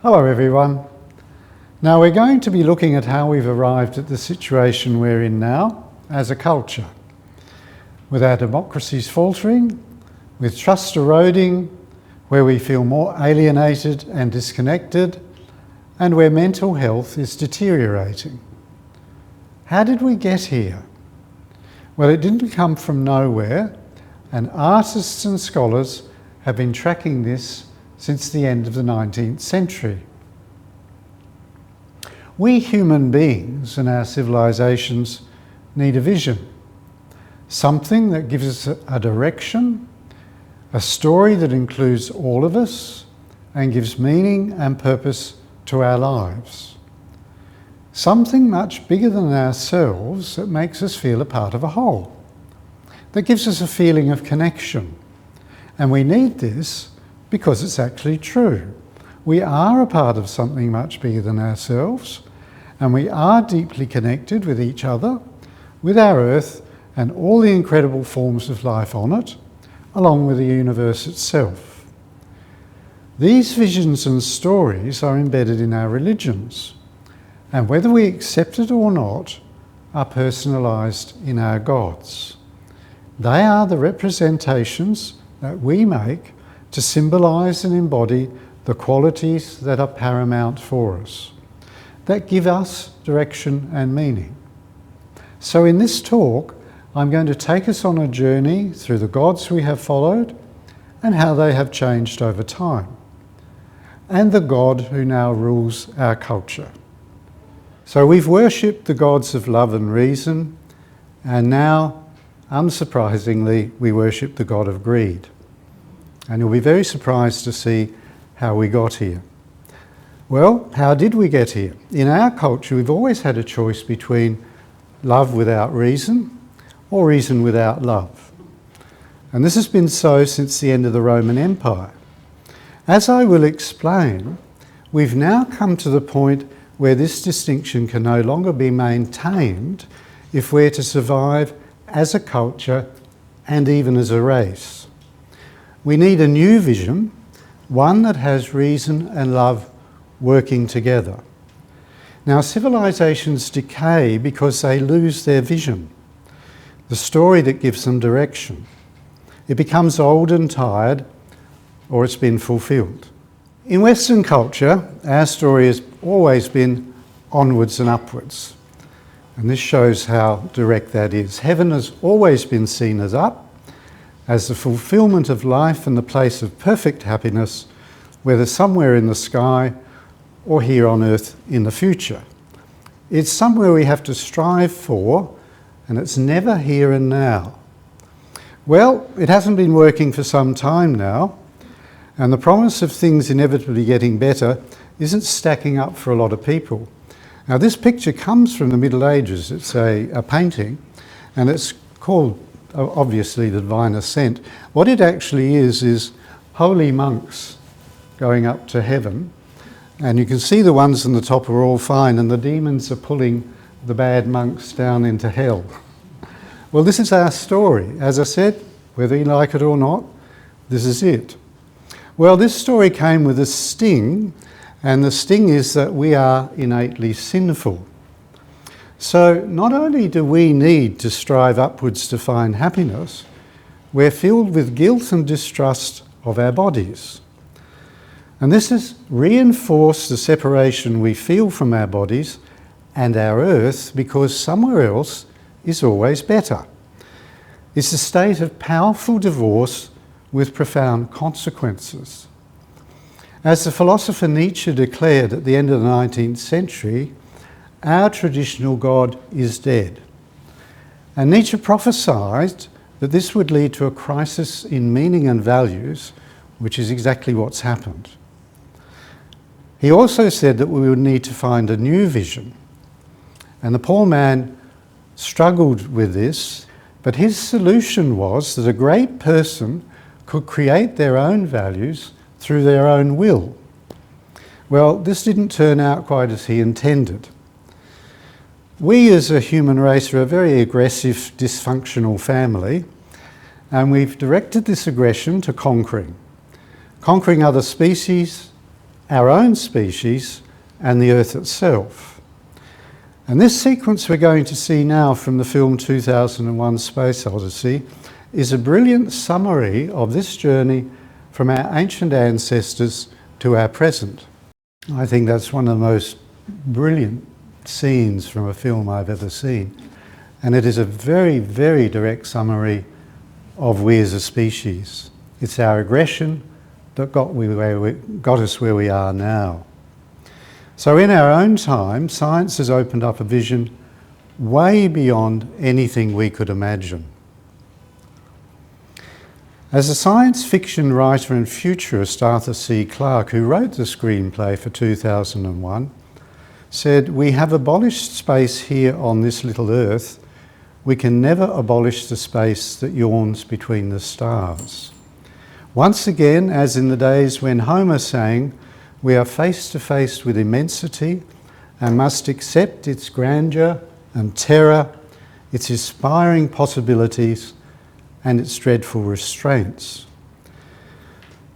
Hello everyone. Now we're going to be looking at how we've arrived at the situation we're in now as a culture. With our democracies faltering, with trust eroding, where we feel more alienated and disconnected, and where mental health is deteriorating. How did we get here? Well, it didn't come from nowhere, and artists and scholars have been tracking this since the end of the 19th century. We human beings and our civilizations need a vision, something that gives us a direction, a story that includes all of us and gives meaning and purpose to our lives. Something much bigger than ourselves that makes us feel a part of a whole, that gives us a feeling of connection. And we need this because it's actually true. We are a part of something much bigger than ourselves, and we are deeply connected with each other, with our Earth and all the incredible forms of life on it, along with the universe itself. These visions and stories are embedded in our religions, and whether we accept it or not, are personalised in our gods. They are the representations that we make to symbolise and embody the qualities that are paramount for us, that give us direction and meaning. So in this talk, I'm going to take us on a journey through the gods we have followed and how they have changed over time, and the God who now rules our culture. So we've worshipped the gods of love and reason, and now, unsurprisingly, we worship the god of greed. And you'll be very surprised to see how we got here. Well, how did we get here? In our culture, we've always had a choice between love without reason or reason without love. And this has been so since the end of the Roman Empire. As I will explain, we've now come to the point where this distinction can no longer be maintained if we're to survive as a culture and even as a race. We need a new vision, one that has reason and love working together. Now, civilizations decay because they lose their vision, the story that gives them direction. It becomes old and tired, or it's been fulfilled. In Western culture, our story has always been onwards and upwards. And this shows how direct that is. Heaven has always been seen as up, as the fulfillment of life and the place of perfect happiness, whether somewhere in the sky or here on earth in the future. It's somewhere we have to strive for, and it's never here and now. Well, it hasn't been working for some time now, and the promise of things inevitably getting better isn't stacking up for a lot of people. Now, this picture comes from the Middle Ages. It's a painting, and it's called, obviously, the Divine Ascent. What it actually is holy monks going up to heaven, and you can see the ones on the top are all fine, and the demons are pulling the bad monks down into hell. Well, this is our story. As I said, whether you like it or not, this is it. Well, this story came with a sting, and the sting is that we are innately sinful. So not only do we need to strive upwards to find happiness, we're filled with guilt and distrust of our bodies. And this has reinforced the separation we feel from our bodies and our earth, because somewhere else is always better. It's a state of powerful divorce with profound consequences. As the philosopher Nietzsche declared at the end of the 19th century, our traditional God is dead. And Nietzsche prophesied that this would lead to a crisis in meaning and values, which is exactly what's happened. He also said that we would need to find a new vision. And the poor man struggled with this, but his solution was that a great person could create their own values through their own will. Well, this didn't turn out quite as he intended. We as a human race are a very aggressive, dysfunctional family, and we've directed this aggression to conquering other species, our own species, and the Earth itself. And this sequence we're going to see now from the film 2001 Space Odyssey is a brilliant summary of this journey from our ancient ancestors to our present. I think that's one of the most brilliant scenes from a film I've ever seen. And it is a very, very direct summary of we as a species. It's our aggression that got us where we are now. So in our own time, science has opened up a vision way beyond anything we could imagine. As a science fiction writer and futurist, Arthur C. Clarke, who wrote the screenplay for 2001, said, "We have abolished space here on this little Earth. We can never abolish the space that yawns between the stars." Once again, as in the days when Homer sang, we are face to face with immensity and must accept its grandeur and terror, its inspiring possibilities and its dreadful restraints.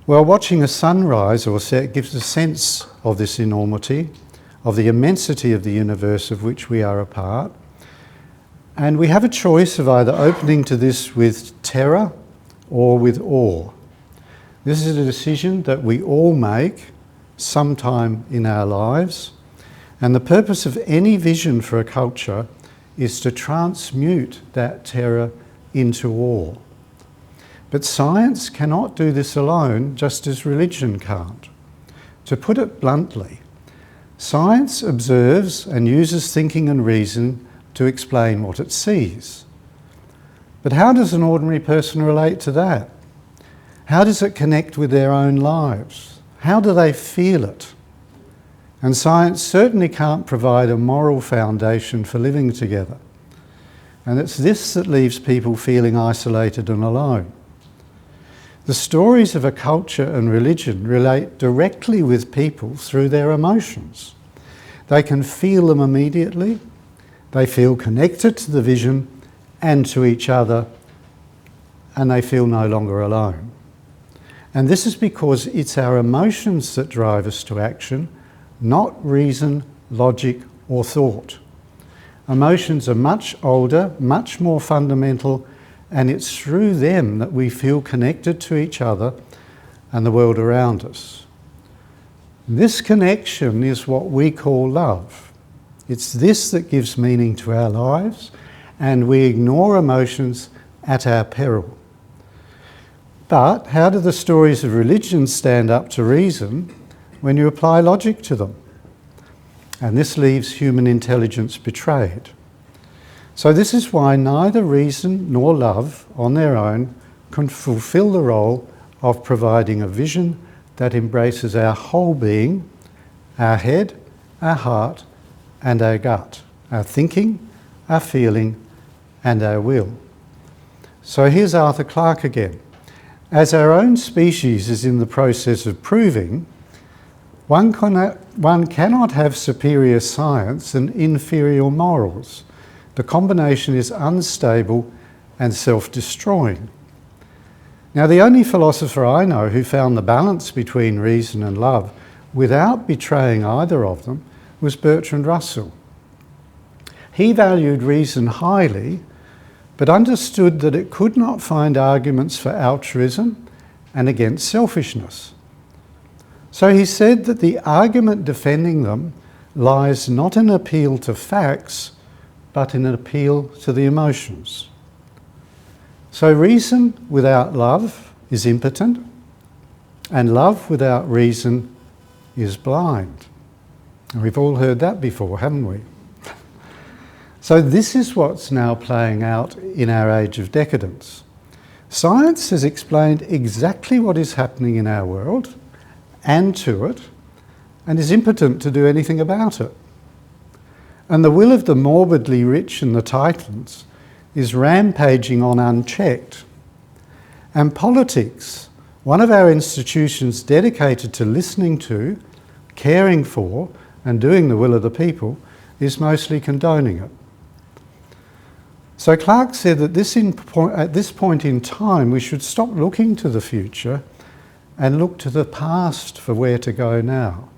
Well, watching a sunrise or set gives a sense of this enormity, of the immensity of the universe of which we are a part. And we have a choice of either opening to this with terror or with awe. This is a decision that we all make sometime in our lives. And the purpose of any vision for a culture is to transmute that terror into awe. But science cannot do this alone, just as religion can't. To put it bluntly, science observes and uses thinking and reason to explain what it sees. But how does an ordinary person relate to that? How does it connect with their own lives? How do they feel it? And science certainly can't provide a moral foundation for living together. And it's this that leaves people feeling isolated and alone. The stories of a culture and religion relate directly with people through their emotions. They can feel them immediately. They feel connected to the vision and to each other, and they feel no longer alone. And this is because it's our emotions that drive us to action, not reason, logic, or thought. Emotions are much older, much more fundamental, and it's through them that we feel connected to each other and the world around us. This connection is what we call love. It's this that gives meaning to our lives, and we ignore emotions at our peril. But how do the stories of religion stand up to reason when you apply logic to them? And this leaves human intelligence betrayed. So this is why neither reason nor love on their own can fulfill the role of providing a vision that embraces our whole being, our head, our heart, and our gut, our thinking, our feeling, and our will. So here's Arthur Clarke again. As our own species is in the process of proving, one cannot have superior science and inferior morals. The combination is unstable and self-destroying. Now, the only philosopher I know who found the balance between reason and love without betraying either of them was Bertrand Russell. He valued reason highly, but understood that it could not find arguments for altruism and against selfishness. So he said that the argument defending them lies not in an appeal to facts, but in an appeal to the emotions. So reason without love is impotent, and love without reason is blind. And we've all heard that before, haven't we? So this is what's now playing out in our age of decadence. Science has explained exactly what is happening in our world and to it, and is impotent to do anything about it. And the will of the morbidly rich and the titans is rampaging on unchecked. And politics, one of our institutions dedicated to listening to, caring for, and doing the will of the people, is mostly condoning it. So Clarke said that at this point in time we should stop looking to the future and look to the past for where to go now.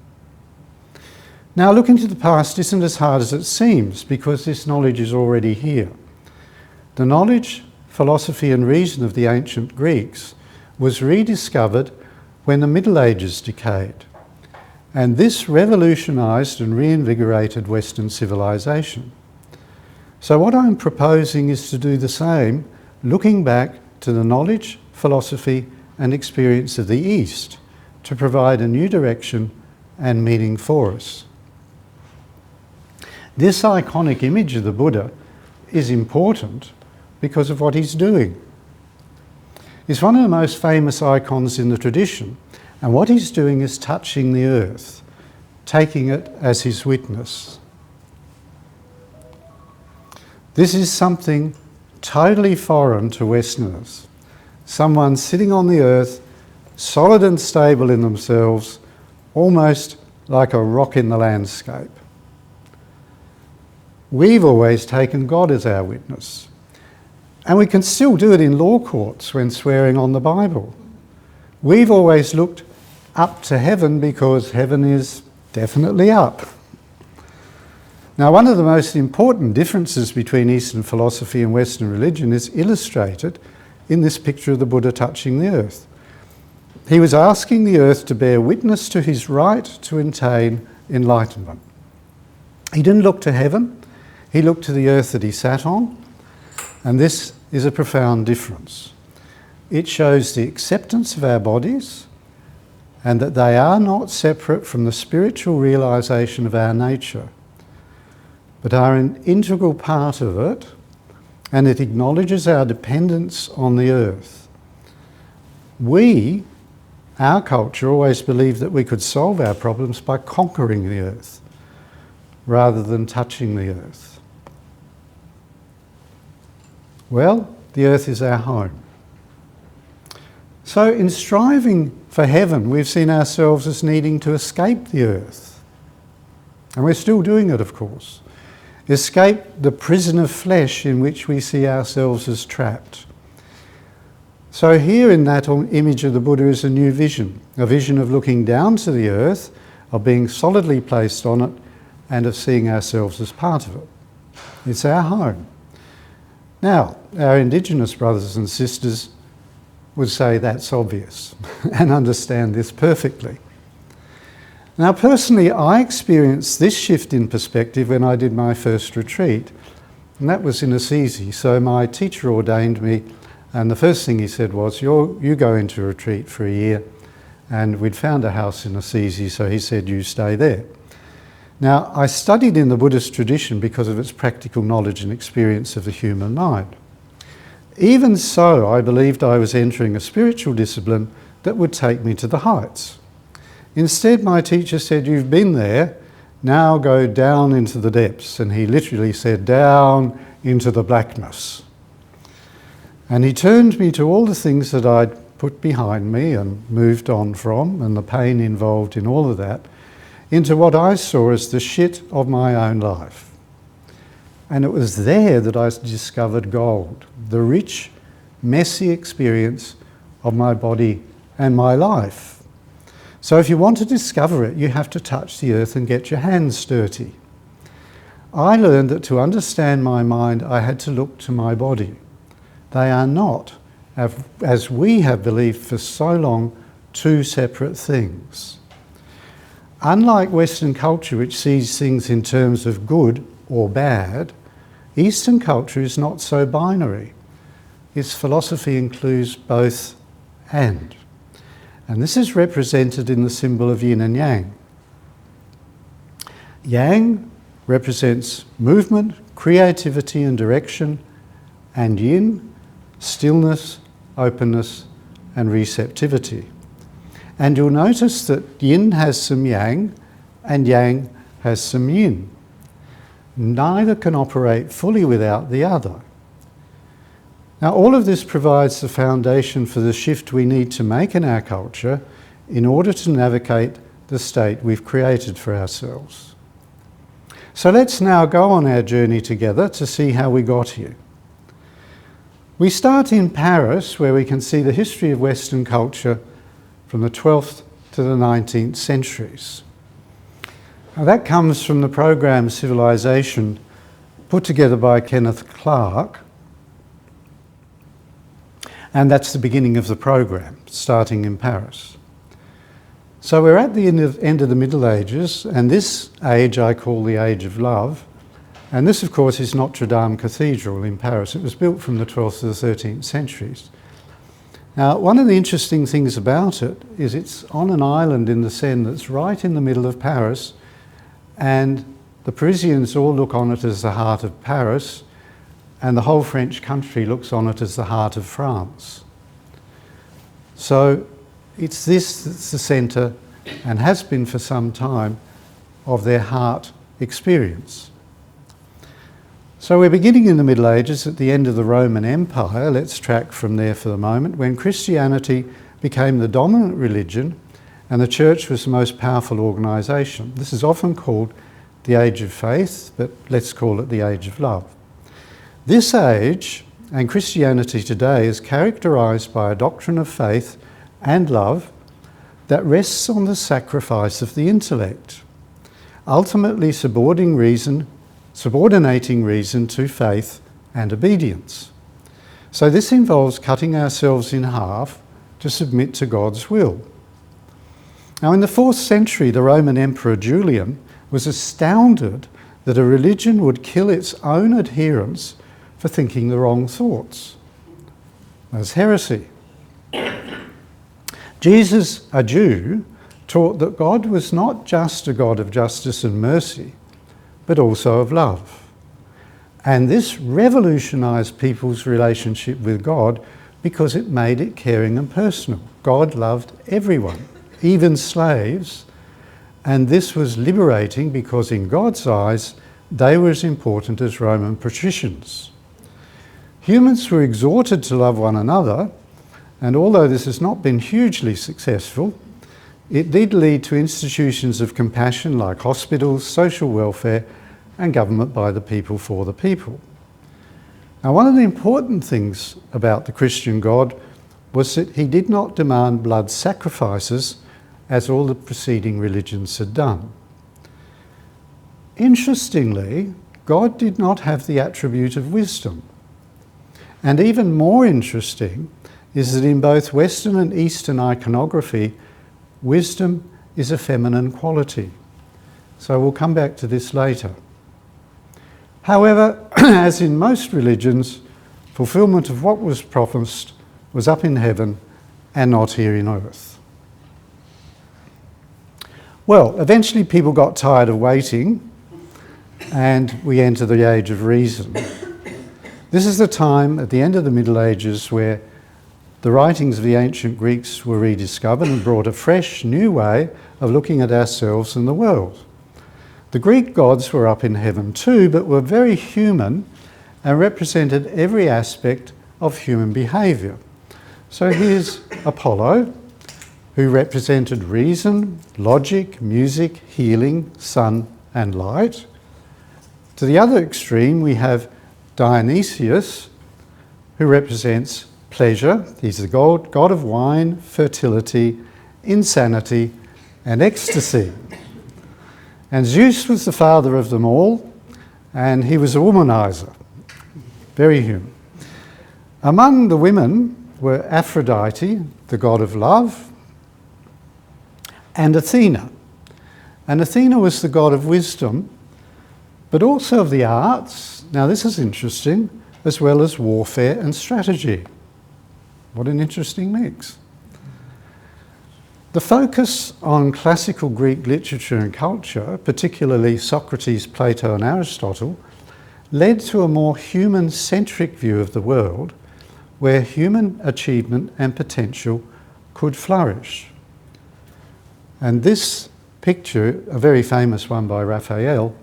Now, looking to the past isn't as hard as it seems because this knowledge is already here. The knowledge, philosophy and reason of the ancient Greeks was rediscovered when the Middle Ages decayed. And this revolutionised and reinvigorated Western civilisation. So what I'm proposing is to do the same, looking back to the knowledge, philosophy and experience of the East to provide a new direction and meaning for us. This iconic image of the Buddha is important because of what he's doing. He's one of the most famous icons in the tradition, and what he's doing is touching the earth, taking it as his witness. This is something totally foreign to Westerners. Someone sitting on the earth, solid and stable in themselves, almost like a rock in the landscape. We've always taken God as our witness. And we can still do it in law courts when swearing on the Bible. We've always looked up to heaven because heaven is definitely up. Now, one of the most important differences between Eastern philosophy and Western religion is illustrated in this picture of the Buddha touching the earth. He was asking the earth to bear witness to his right to attain enlightenment. He didn't look to heaven, he looked to the earth that he sat on, and this is a profound difference. It shows the acceptance of our bodies and that they are not separate from the spiritual realisation of our nature, but are an integral part of it, and it acknowledges our dependence on the earth. We, our culture, always believed that we could solve our problems by conquering the earth rather than touching the earth. Well, the earth is our home. So in striving for heaven, we've seen ourselves as needing to escape the earth. And we're still doing it, of course. Escape the prison of flesh in which we see ourselves as trapped. So here in that image of the Buddha is a new vision, a vision of looking down to the earth, of being solidly placed on it, and of seeing ourselves as part of it. It's our home. Now, our Indigenous brothers and sisters would say that's obvious and understand this perfectly. Now, personally, I experienced this shift in perspective when I did my first retreat, and that was in Assisi. So my teacher ordained me, and the first thing he said was, you go into a retreat for a year, and we'd found a house in Assisi, so he said, you stay there. Now, I studied in the Buddhist tradition because of its practical knowledge and experience of the human mind. Even so, I believed I was entering a spiritual discipline that would take me to the heights. Instead, my teacher said, you've been there, now go down into the depths. And he literally said, down into the blackness. And he turned me to all the things that I'd put behind me and moved on from, and the pain involved in all of that, into what I saw as the shit of my own life. And it was there that I discovered gold, the rich, messy experience of my body and my life. So if you want to discover it, you have to touch the earth and get your hands dirty. I learned that to understand my mind, I had to look to my body. They are not, as we have believed for so long, two separate things. Unlike Western culture, which sees things in terms of good or bad, Eastern culture is not so binary. Its philosophy includes both and. And this is represented in the symbol of yin and yang. Yang represents movement, creativity and direction, and yin, stillness, openness and receptivity. And you'll notice that yin has some yang and yang has some yin. Neither can operate fully without the other. Now, all of this provides the foundation for the shift we need to make in our culture in order to navigate the state we've created for ourselves. So let's now go on our journey together to see how we got here. We start in Paris, where we can see the history of Western culture from the 12th to the 19th centuries. Now that comes from the program Civilisation, put together by Kenneth Clark, and that's the beginning of the program, starting in Paris. So we're at the end of the Middle Ages, and this age I call the Age of Love. And this, of course, is Notre Dame Cathedral in Paris. It was built from the 12th to the 13th centuries. Now, one of the interesting things about it is it's on an island in the Seine that's right in the middle of Paris, and the Parisians all look on it as the heart of Paris, and the whole French country looks on it as the heart of France. So it's this that's the centre, and has been for some time, of their heart experience. So we're beginning in the Middle Ages at the end of the Roman Empire. Let's track from there for the moment, when Christianity became the dominant religion and the church was the most powerful organisation. This is often called the Age of Faith, but let's call it the Age of Love. This age, and Christianity today, is characterised by a doctrine of faith and love that rests on the sacrifice of the intellect, ultimately subordinating reason to faith and obedience. So this involves cutting ourselves in half to submit to God's will. Now in the 4th century, the Roman Emperor Julian was astounded that a religion would kill its own adherents for thinking the wrong thoughts. That's heresy. Jesus, a Jew, taught that God was not just a God of justice and mercy, but also of love. And this revolutionised people's relationship with God because it made it caring and personal. God loved everyone, even slaves, and this was liberating because in God's eyes, they were as important as Roman patricians. Humans were exhorted to love one another, and although this has not been hugely successful, it did lead to institutions of compassion like hospitals, social welfare, and government by the people for the people. Now, one of the important things about the Christian God was that he did not demand blood sacrifices as all the preceding religions had done. Interestingly, God did not have the attribute of wisdom. And even more interesting is that in both Western and Eastern iconography, wisdom is a feminine quality. So we'll come back to this later. However, as in most religions, fulfillment of what was promised was up in heaven and not here in earth. Well, eventually people got tired of waiting and we enter the Age of Reason. This is the time at the end of the Middle Ages where the writings of the ancient Greeks were rediscovered and brought a fresh, new way of looking at ourselves and the world. The Greek gods were up in heaven too, but were very human and represented every aspect of human behaviour. So here's Apollo, who represented reason, logic, music, healing, sun and light. To the other extreme, we have Dionysius, who represents pleasure. He's the god of wine, fertility, insanity, and ecstasy. And Zeus was the father of them all, and he was a womanizer, very human. Among the women were Aphrodite, the god of love, and Athena. And Athena was the god of wisdom, but also of the arts. Now this is interesting, as well as warfare and strategy. What an interesting mix. The focus on classical Greek literature and culture, particularly Socrates, Plato and Aristotle, led to a more human-centric view of the world where human achievement and potential could flourish. And this picture, a very famous one by Raphael,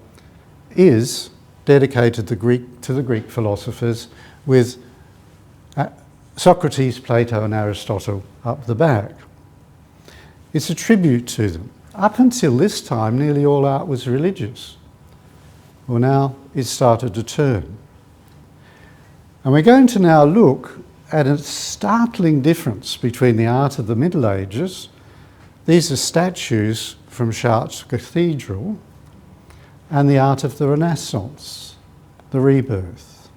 is dedicated to the Greek philosophers with Socrates, Plato and Aristotle up the back. It's a tribute to them. Up until this time, nearly all art was religious. Well, now it's started to turn. And we're going to now look at a startling difference between the art of the Middle Ages These are statues from Chartres Cathedral and the art of the Renaissance, the rebirth.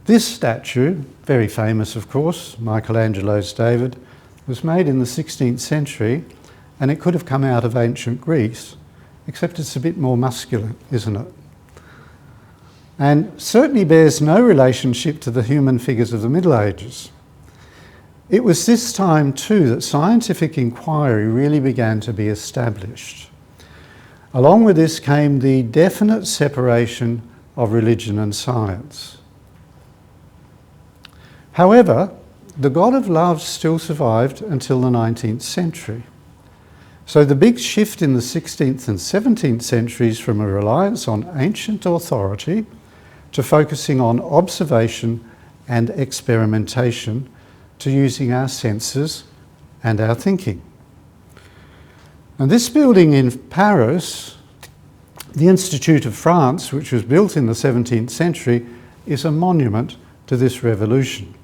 This statue, very famous of course, Michelangelo's David, was made in the 16th century, and it could have come out of ancient Greece, except it's a bit more muscular, isn't it? And certainly bears no relationship to the human figures of the Middle Ages. It was this time too that scientific inquiry really began to be established. Along with this came the definite separation of religion and science. However, the God of love still survived until the 19th century. So the big shift in the 16th and 17th centuries from a reliance on ancient authority to focusing on observation and experimentation to using our senses and our thinking. And this building in Paris, the Institute of France, which was built in the 17th century, is a monument to this revolution.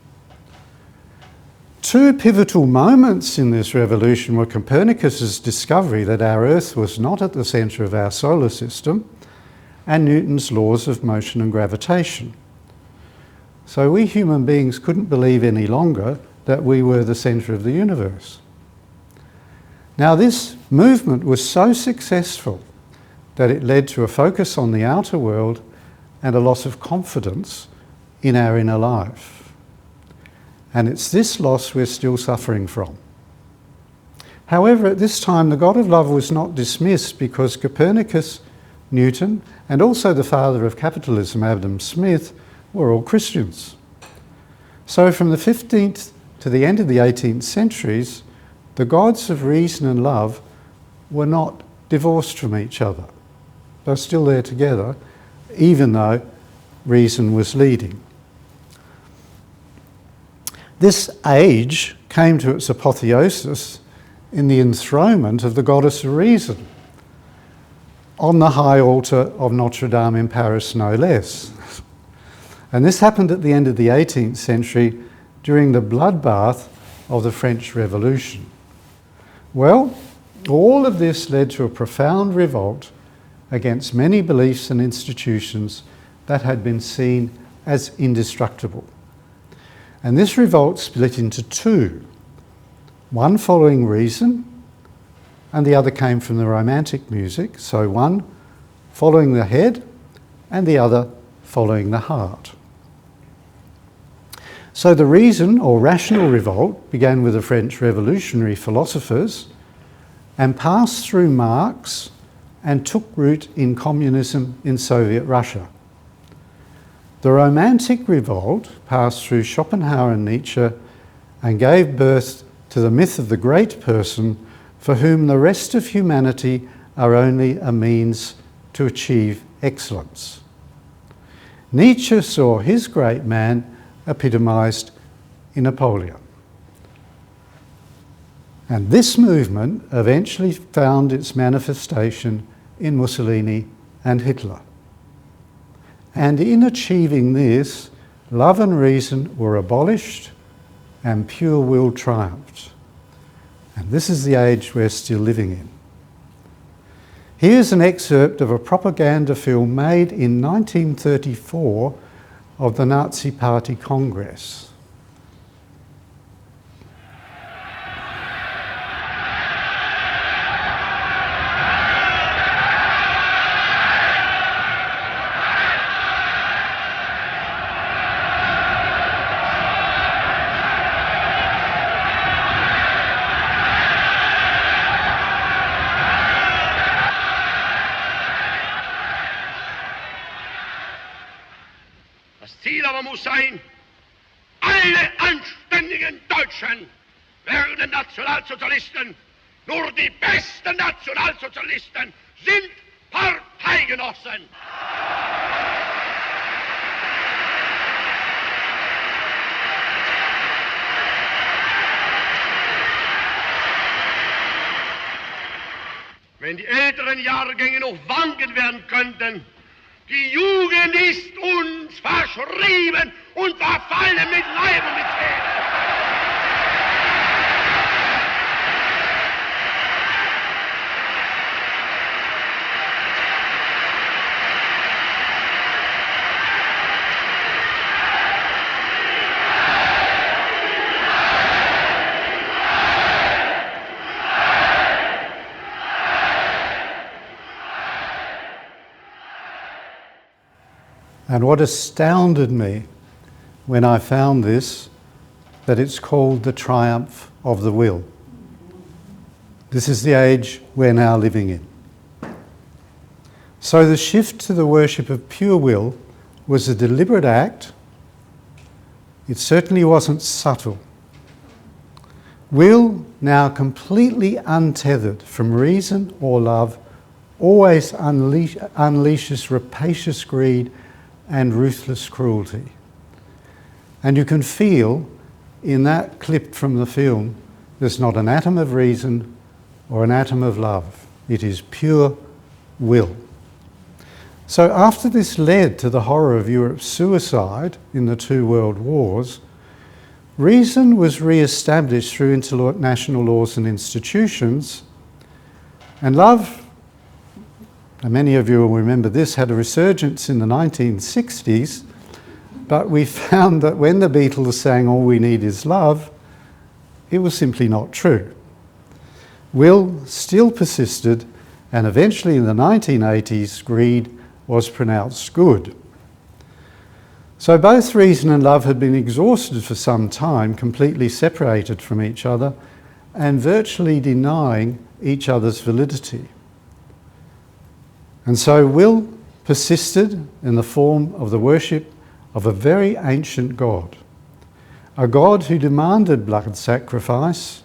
Two pivotal moments in this revolution were Copernicus's discovery that our Earth was not at the centre of our solar system, and Newton's laws of motion and gravitation. So we human beings couldn't believe any longer that we were the centre of the universe. Now this movement was so successful that it led to a focus on the outer world and a loss of confidence in our inner life. And it's this loss we're still suffering from. However, at this time, the God of love was not dismissed because Copernicus, Newton, and also the father of capitalism, Adam Smith, were all Christians. So from the 15th to the end of the 18th centuries, the gods of reason and love were not divorced from each other. They're still there together, even though reason was leading. This age came to its apotheosis in the enthronement of the goddess of reason on the high altar of Notre Dame in Paris, no less. And this happened at the end of the 18th century during the bloodbath of the French Revolution. Well, all of this led to a profound revolt against many beliefs and institutions that had been seen as indestructible. And this revolt split into two, one following reason and the other came from the Romantic music, so one following the head and the other following the heart. So the reason or rational revolt began with the French revolutionary philosophers and passed through Marx and took root in communism in Soviet Russia. The Romantic revolt passed through Schopenhauer and Nietzsche and gave birth to the myth of the great person for whom the rest of humanity are only a means to achieve excellence. Nietzsche saw his great man epitomised in Napoleon. And this movement eventually found its manifestation in Mussolini and Hitler. And in achieving this, love and reason were abolished and pure will triumphed. And this is the age we're still living in. Here's an excerpt of a propaganda film made in 1934 of the Nazi Party Congress. Das Ziel aber muss sein, alle anständigen Deutschen werden Nationalsozialisten. Nur die besten Nationalsozialisten sind Parteigenossen. Wenn die älteren Jahrgänge noch wanken werden könnten, die Jugend ist uns verschrieben und verfallen mit Leib und mit Seele. And what astounded me when I found this, that it's called the triumph of the will. This is the age we're now living in. So the shift to the worship of pure will was a deliberate act. It certainly wasn't subtle. Will, now completely untethered from reason or love, always unleashes rapacious greed and ruthless cruelty. And you can feel in that clip from the film, there's not an atom of reason or an atom of love. It is pure will. So after this led to the horror of Europe's suicide in the two world wars, reason was re-established through international laws and institutions, and love, and many of you will remember this, had a resurgence in the 1960s, but we found that when the Beatles sang "All We Need Is Love," it was simply not true. Will still persisted, and eventually in the 1980s, greed was pronounced good. So both reason and love had been exhausted for some time, completely separated from each other, and virtually denying each other's validity. And so will persisted in the form of the worship of a very ancient God, a God who demanded blood sacrifice,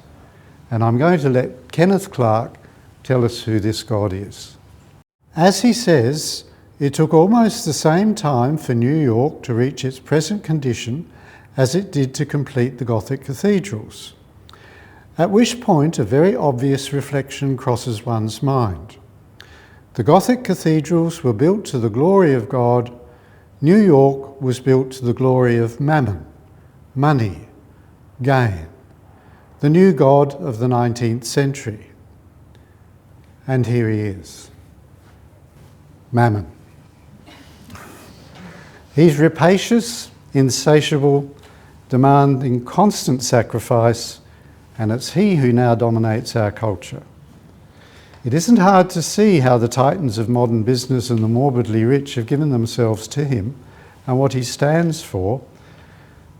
and I'm going to let Kenneth Clark tell us who this God is. As he says, it took almost the same time for New York to reach its present condition as it did to complete the Gothic cathedrals, at which point a very obvious reflection crosses one's mind. The Gothic cathedrals were built to the glory of God. New York was built to the glory of mammon, money, gain, the new God of the 19th century. And here he is, mammon. He's rapacious, insatiable, demanding constant sacrifice, and it's he who now dominates our culture. It isn't hard to see how the titans of modern business and the morbidly rich have given themselves to him and what he stands for,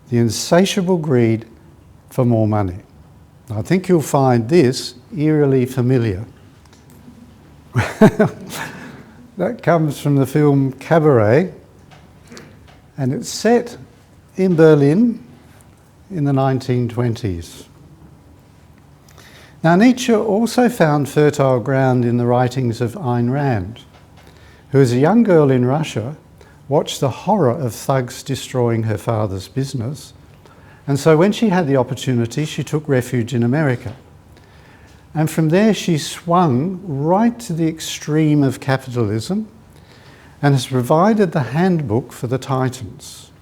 the insatiable greed for more money. I think you'll find this eerily familiar. That comes from the film Cabaret, and it's set in Berlin in the 1920s. Now, Nietzsche also found fertile ground in the writings of Ayn Rand, who as a young girl in Russia watched the horror of thugs destroying her father's business, and so when she had the opportunity, she took refuge in America. And from there she swung right to the extreme of capitalism and has provided the handbook for the titans.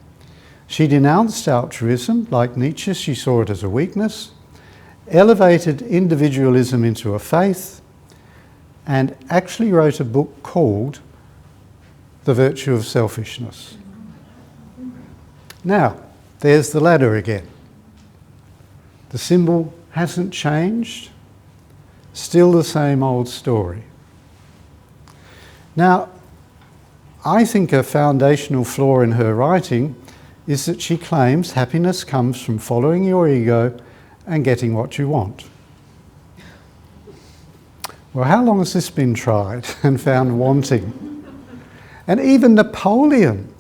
She denounced altruism. Like Nietzsche, she saw it as a weakness, elevated individualism into a faith, and actually wrote a book called The Virtue of Selfishness. Now, there's the ladder again. The symbol hasn't changed, still the same old story. Now, I think a foundational flaw in her writing is that she claims happiness comes from following your ego and getting what you want. Well, how long has this been tried and found wanting? And even Napoleon,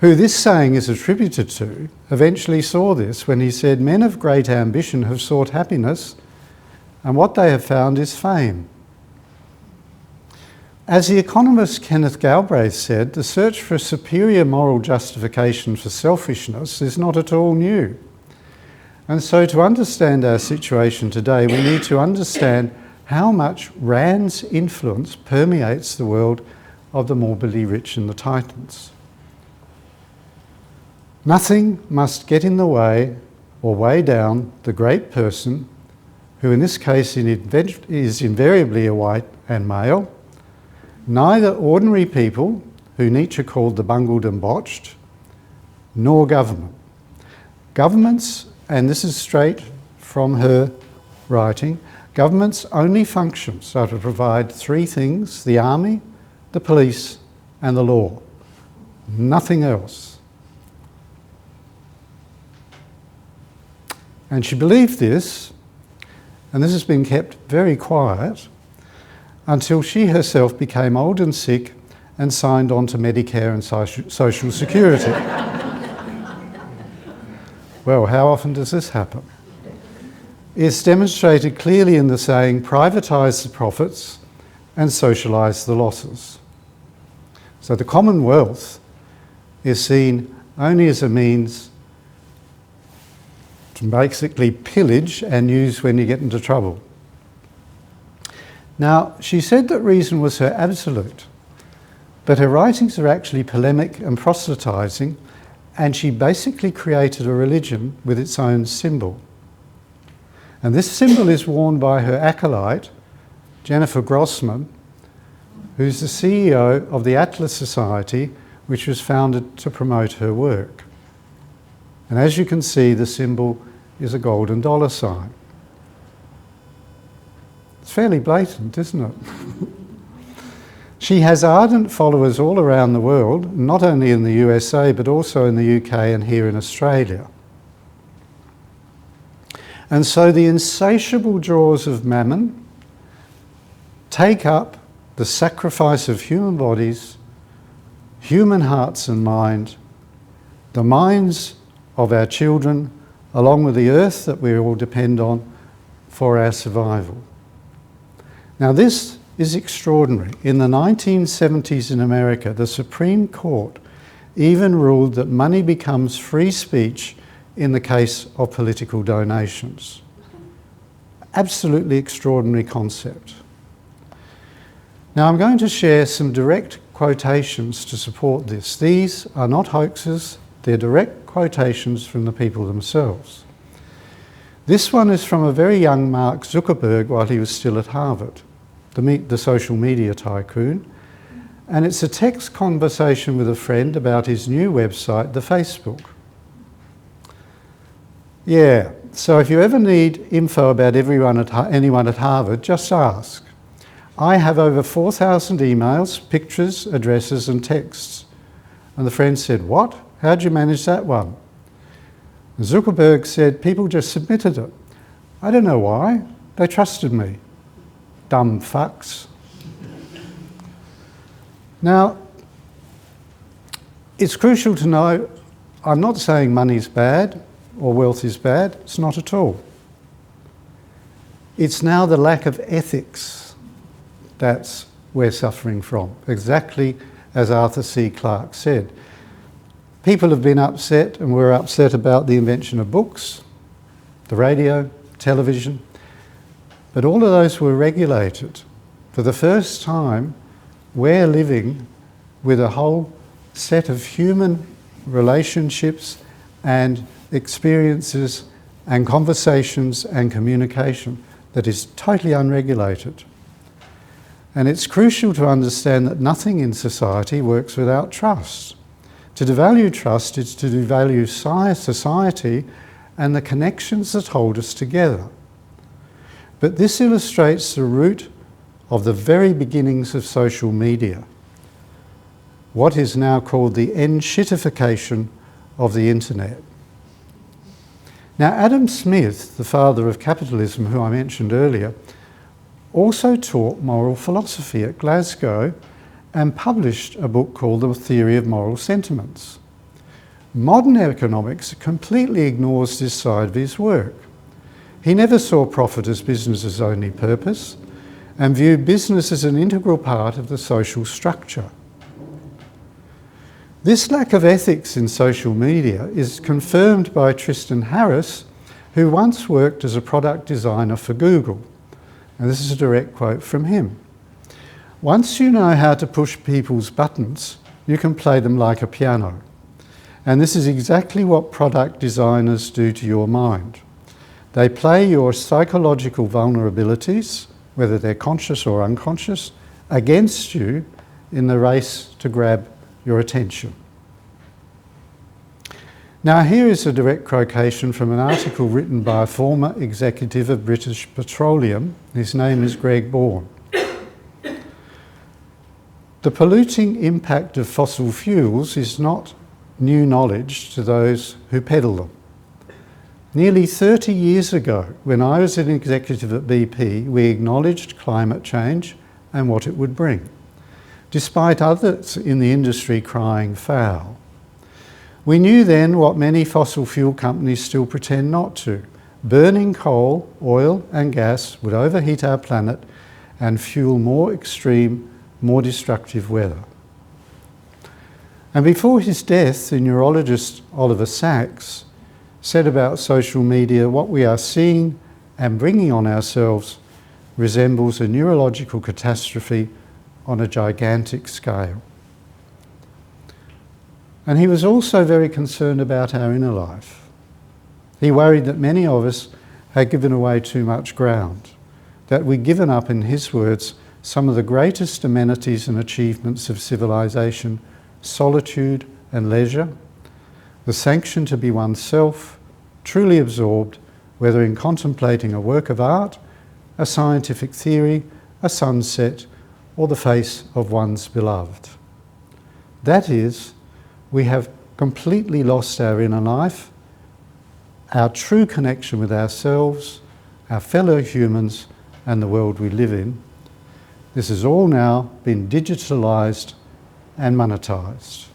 who this saying is attributed to, eventually saw this when he said, "Men of great ambition have sought happiness, and what they have found is fame." As the economist Kenneth Galbraith said, the search for a superior moral justification for selfishness is not at all new. And so to understand our situation today, we need to understand how much Rand's influence permeates the world of the morbidly rich and the titans. Nothing must get in the way or weigh down the great person, who in this case is invariably a white and male, neither ordinary people, who Nietzsche called the bungled and botched, nor government. Governments, and this is straight from her writing, governments' only functions are to provide three things: the army, the police, and the law. Nothing else. And she believed this, and this has been kept very quiet until she herself became old and sick and signed on to Medicare and Social Security. Well, how often does this happen? It's demonstrated clearly in the saying, privatise the profits and socialise the losses. So the Commonwealth is seen only as a means to basically pillage and use when you get into trouble. Now, she said that reason was her absolute, but her writings are actually polemic and proselytising, and she basically created a religion with its own symbol. And this symbol is worn by her acolyte, Jennifer Grossman, who's the CEO of the Atlas Society, which was founded to promote her work. And as you can see, the symbol is a golden dollar sign. It's fairly blatant, isn't it? She has ardent followers all around the world, not only in the USA, but also in the UK and here in Australia. And so the insatiable jaws of mammon take up the sacrifice of human bodies, human hearts and mind, the minds of our children, along with the earth that we all depend on for our survival. Now this is extraordinary. In the 1970s in America, the Supreme Court even ruled that money becomes free speech in the case of political donations. Absolutely extraordinary concept. Now I'm going to share some direct quotations to support this. These are not hoaxes, they're direct quotations from the people themselves. This one is from a very young Mark Zuckerberg while he was still at Harvard, the social media tycoon, and it's a text conversation with a friend about his new website, the Facebook. Yeah, so if you ever need info about anyone at Harvard, just ask. I have over 4,000 emails, pictures, addresses and texts. And the friend said, what? How'd you manage that one? And Zuckerberg said, people just submitted it. I don't know why. They trusted me. Dumb fucks. Now, it's crucial to know, I'm not saying money's bad or wealth is bad. It's not at all. It's now the lack of ethics that's we're suffering from, exactly as Arthur C. Clarke said. People have been upset, and we're upset about the invention of books, the radio, television, but all of those were regulated. For the first time, we're living with a whole set of human relationships and experiences and conversations and communication that is totally unregulated. And it's crucial to understand that nothing in society works without trust. To devalue trust is to devalue society and the connections that hold us together. But this illustrates the root of the very beginnings of social media, what is now called the end-shitification of the internet. Now, Adam Smith, the father of capitalism, who I mentioned earlier, also taught moral philosophy at Glasgow and published a book called The Theory of Moral Sentiments. Modern economics completely ignores this side of his work. He never saw profit as business's only purpose and viewed business as an integral part of the social structure. This lack of ethics in social media is confirmed by Tristan Harris, who once worked as a product designer for Google. And this is a direct quote from him. Once you know how to push people's buttons, you can play them like a piano. And this is exactly what product designers do to your mind. They play your psychological vulnerabilities, whether they're conscious or unconscious, against you in the race to grab your attention. Now here is a direct quotation from an article written by a former executive of British Petroleum. His name is Greg Bourne. The polluting impact of fossil fuels is not new knowledge to those who peddle them. Nearly 30 years ago, when I was an executive at BP, we acknowledged climate change and what it would bring, despite others in the industry crying foul. We knew then what many fossil fuel companies still pretend not to. Burning coal, oil and gas would overheat our planet and fuel more extreme, more destructive weather. And before his death, the neurologist Oliver Sacks said about social media, what we are seeing and bringing on ourselves resembles a neurological catastrophe on a gigantic scale. And he was also very concerned about our inner life. He worried that many of us had given away too much ground, that we'd given up, in his words, some of the greatest amenities and achievements of civilization: solitude and leisure, the sanction to be oneself, truly absorbed, whether in contemplating a work of art, a scientific theory, a sunset, or the face of one's beloved. That is, we have completely lost our inner life, our true connection with ourselves, our fellow humans, and the world we live in. This has all now been digitalised and monetised.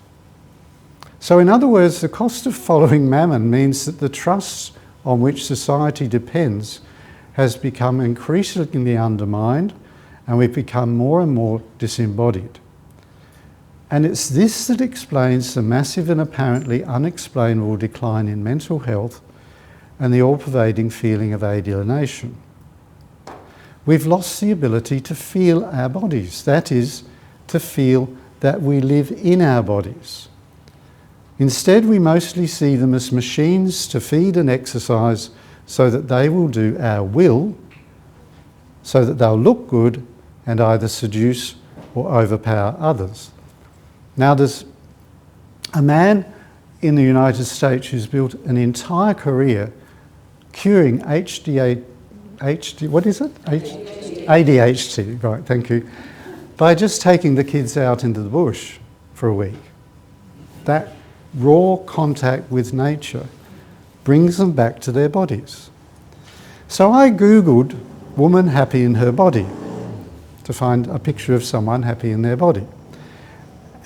So in other words, the cost of following mammon means that the trust on which society depends has become increasingly undermined, and we've become more and more disembodied. And it's this that explains the massive and apparently unexplainable decline in mental health and the all-pervading feeling of alienation. We've lost the ability to feel our bodies, that is, to feel that we live in our bodies. Instead, we mostly see them as machines to feed and exercise so that they will do our will, so that they'll look good and either seduce or overpower others. Now, there's a man in the United States who's built an entire career curing ADHD, right, thank you, by just taking the kids out into the bush for a week. That raw contact with nature brings them back to their bodies. So I Googled woman happy in her body to find a picture of someone happy in their body.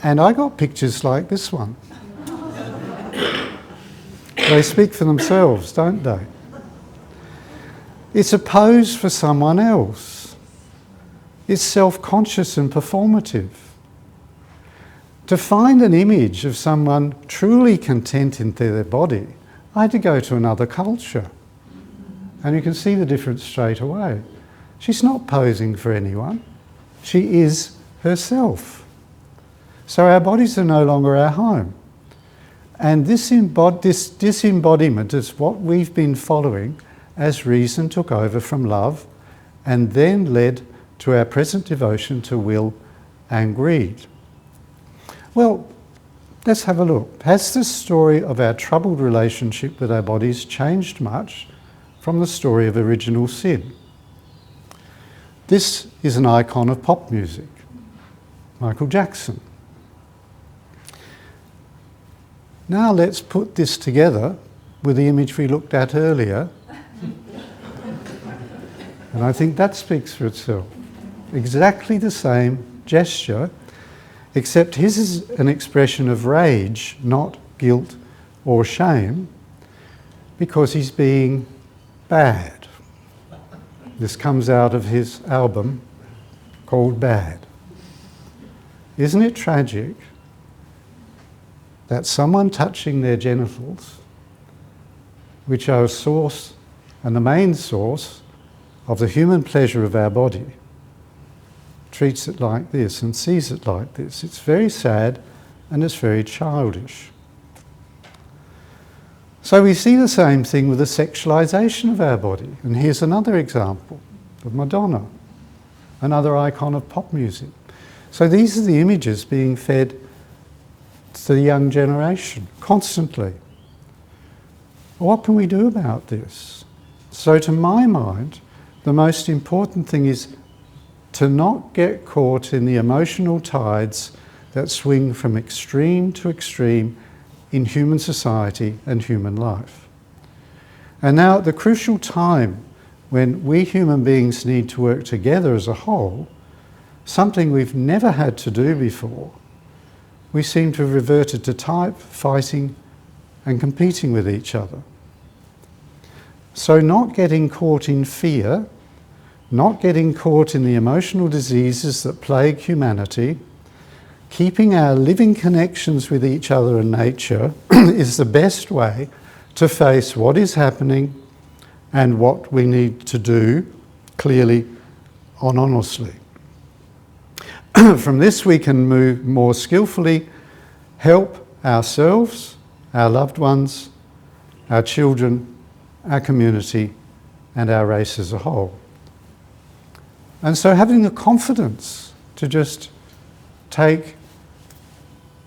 And I got pictures like this one. They speak for themselves, don't they? It's a pose for someone else. It's self-conscious and performative. To find an image of someone truly content in their body, I had to go to another culture. And you can see the difference straight away. She's not posing for anyone. She is herself. So our bodies are no longer our home. And this disembodiment is what we've been following as reason took over from love and then led to our present devotion to will and greed. Well, let's have a look. Has the story of our troubled relationship with our bodies changed much from the story of original sin? This is an icon of pop music, Michael Jackson. Now let's put this together with the image we looked at earlier. And I think that speaks for itself. Exactly the same gesture, except his is an expression of rage, not guilt or shame, because he's being bad. This comes out of his album called Bad. Isn't it tragic that someone touching their genitals, which are a source and the main source of the human pleasure of our body, treats it like this and sees it like this? It's very sad and it's very childish. So we see the same thing with the sexualization of our body. And here's another example of Madonna, another icon of pop music. So these are the images being fed to the young generation constantly. What can we do about this? So to my mind, the most important thing is to not get caught in the emotional tides that swing from extreme to extreme in human society and human life. And now at the crucial time when we human beings need to work together as a whole, something we've never had to do before, we seem to have reverted to type, fighting and competing with each other. So not getting caught in fear, not getting caught in the emotional diseases that plague humanity, keeping our living connections with each other and nature is the best way to face what is happening and what we need to do clearly and honestly. From this we can move more skillfully, help ourselves, our loved ones, our children, our community and our race as a whole. And so having the confidence to just take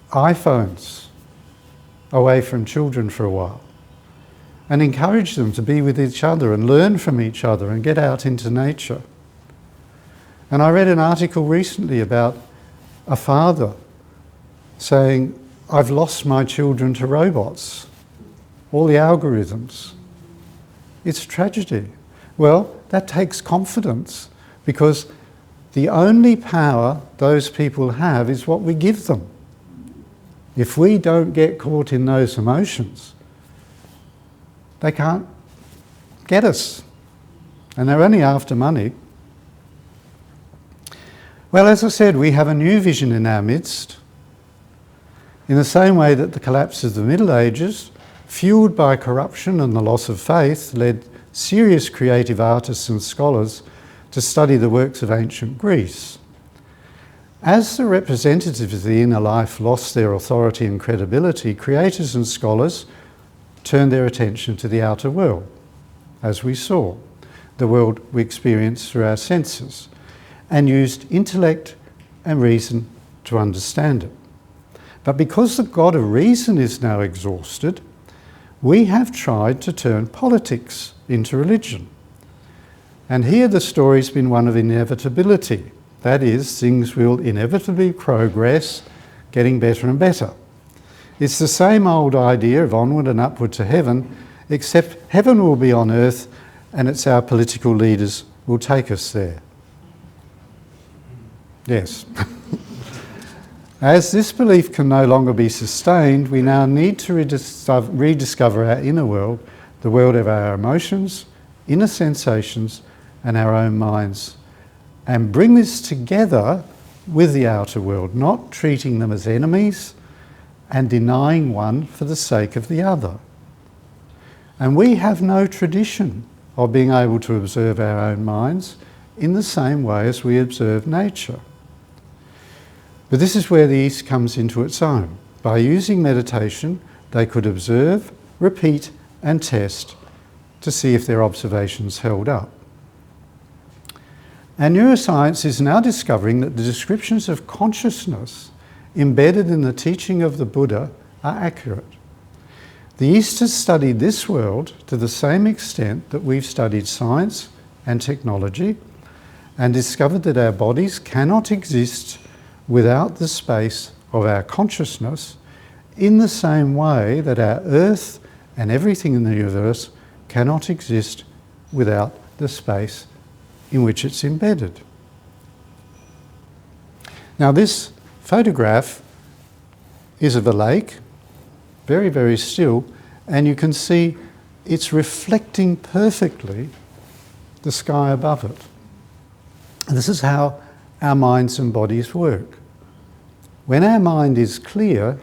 iPhones away from children for a while and encourage them to be with each other and learn from each other and get out into nature. And I read an article recently about a father saying, I've lost my children to robots, all the algorithms. It's a tragedy. Well, that takes confidence because the only power those people have is what we give them. If we don't get caught in those emotions, they can't get us. And they're only after money. Well, as I said, we have a new vision in our midst. In the same way that the collapse of the Middle Ages, fueled by corruption and the loss of faith, led serious creative artists and scholars to study the works of ancient Greece. As the representatives of the inner life lost their authority and credibility, creators and scholars turned their attention to the outer world, as we saw, the world we experience through our senses, and used intellect and reason to understand it. But because the God of reason is now exhausted, we have tried to turn politics into religion. And here the story's been one of inevitability. That is, things will inevitably progress, getting better and better. It's the same old idea of onward and upward to heaven, except heaven will be on earth and it's our political leaders will take us there. Yes. As this belief can no longer be sustained, we now need to rediscover our inner world, the world of our emotions, inner sensations, and our own minds, and bring this together with the outer world, not treating them as enemies and denying one for the sake of the other. And we have no tradition of being able to observe our own minds in the same way as we observe nature. But this is where the East comes into its own. By using meditation, they could observe, repeat, and test to see if their observations held up. And neuroscience is now discovering that the descriptions of consciousness embedded in the teaching of the Buddha are accurate. The East has studied this world to the same extent that we've studied science and technology and discovered that our bodies cannot exist without the space of our consciousness, in the same way that our Earth and everything in the universe cannot exist without the space in which it's embedded. Now this photograph is of a lake, very, very still, and you can see it's reflecting perfectly the sky above it. And this is how our minds and bodies work. When our mind is clear,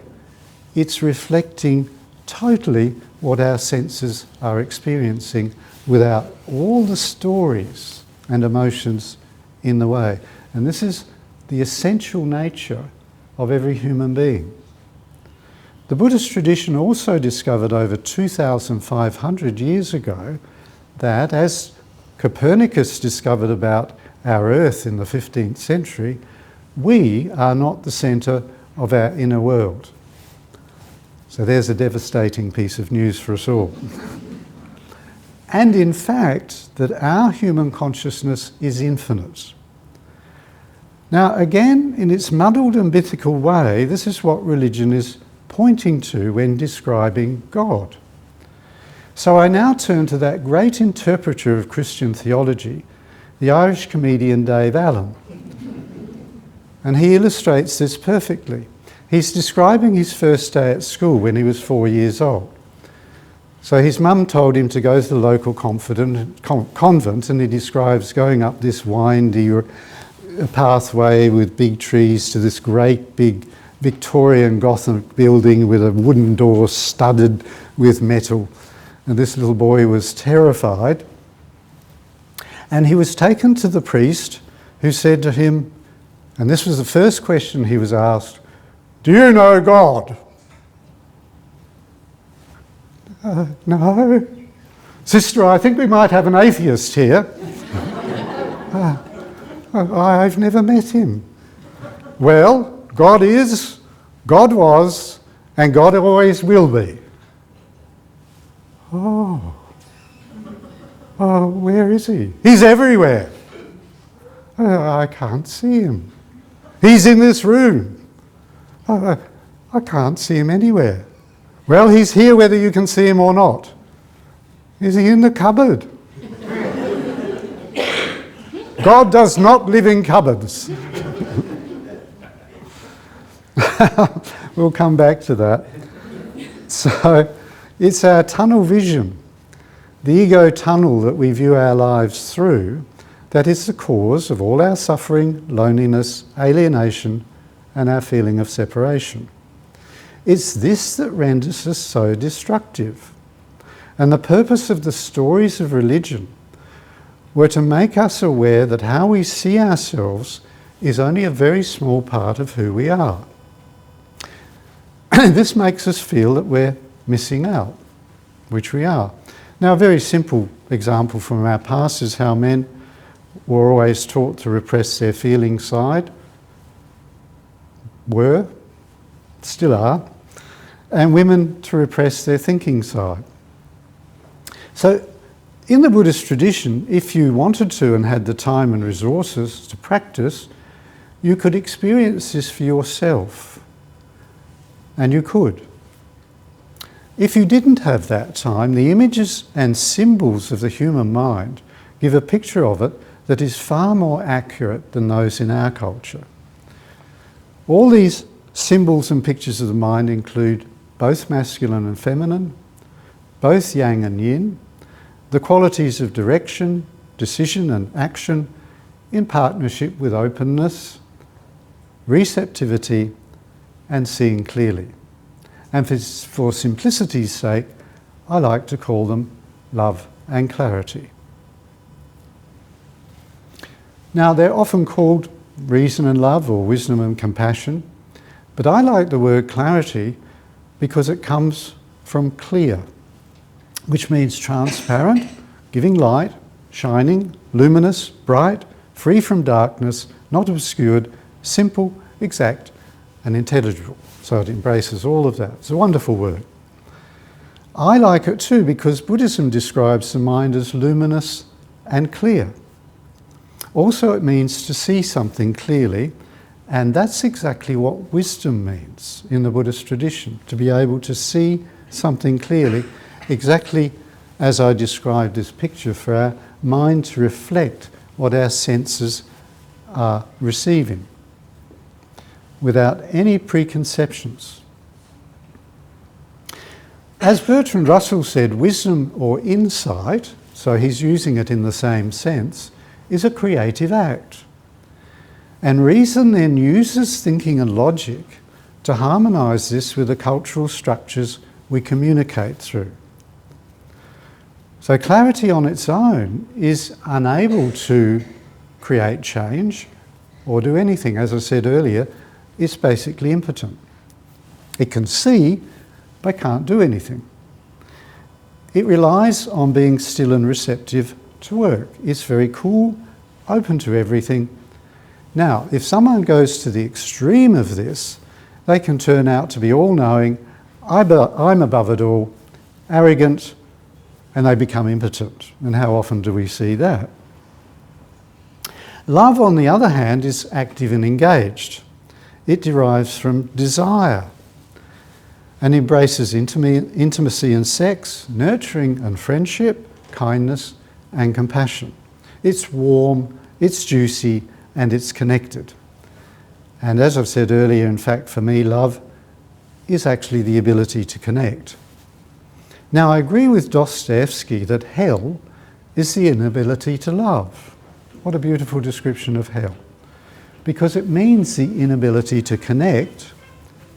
it's reflecting totally what our senses are experiencing without all the stories and emotions in the way. And this is the essential nature of every human being. The Buddhist tradition also discovered over 2,500 years ago that, as Copernicus discovered about our Earth in the 15th century, we are not the centre of our inner world. So there's a devastating piece of news for us all. And in fact, that our human consciousness is infinite. Now, again, in its muddled and mythical way, this is what religion is pointing to when describing God. So I now turn to that great interpreter of Christian theology, the Irish comedian Dave Allen. And he illustrates this perfectly. He's describing his first day at school when he was 4 years old. So his mum told him to go to the local convent, and he describes going up this windy pathway with big trees to this great big Victorian Gothic building with a wooden door studded with metal. And this little boy was terrified. And he was taken to the priest, who said to him, and this was the first question he was asked, "Do you know God?" No. "Sister, I think we might have an atheist here." "I've never met him." "Well, God is, God was, and God always will be." Oh, where is he?" "He's everywhere." "I can't see him." "He's in this room." "I can't see him anywhere." "Well, he's here whether you can see him or not." "Is he in the cupboard?" God does not live in cupboards. We'll come back to that. So it's our tunnel vision, the ego tunnel that we view our lives through, that is the cause of all our suffering, loneliness, alienation, and our feeling of separation. It's this that renders us so destructive. And the purpose of the stories of religion were to make us aware that how we see ourselves is only a very small part of who we are. This makes us feel that we're missing out, which we are. Now, a very simple example from our past is how men were always taught to repress their feeling side, still are, and women to repress their thinking side. So in the Buddhist tradition, if you wanted to and had the time and resources to practice, you could experience this for yourself. And you could. If you didn't have that time, the images and symbols of the human mind give a picture of it that is far more accurate than those in our culture. All these symbols and pictures of the mind include both masculine and feminine, both yang and yin, the qualities of direction, decision and action in partnership with openness, receptivity and seeing clearly. And for simplicity's sake, I like to call them love and clarity. Now, they're often called reason and love or wisdom and compassion, but I like the word clarity because it comes from clear, which means transparent, giving light, shining, luminous, bright, free from darkness, not obscured, simple, exact, and intelligible. So it embraces all of that. It's a wonderful word. I like it too because Buddhism describes the mind as luminous and clear. Also, it means to see something clearly, and that's exactly what wisdom means in the Buddhist tradition, to be able to see something clearly, exactly as I described this picture, for our mind to reflect what our senses are receiving, without any preconceptions. As Bertrand Russell said, wisdom or insight, so he's using it in the same sense, is a creative act. And reason then uses thinking and logic to harmonise this with the cultural structures we communicate through. So clarity on its own is unable to create change or do anything. As I said earlier, it's basically impotent. It can see, but can't do anything. It relies on being still and receptive to work. It's very cool, open to everything. Now, if someone goes to the extreme of this, they can turn out to be all-knowing, I'm above it all, arrogant, and they become impotent. And how often do we see that? Love, on the other hand, is active and engaged. It derives from desire and embraces intimacy and sex, nurturing and friendship, kindness and compassion. It's warm, it's juicy, and it's connected. And as I've said earlier, in fact, for me, love is actually the ability to connect. Now, I agree with Dostoevsky that hell is the inability to love. What a beautiful description of hell. Because it means the inability to connect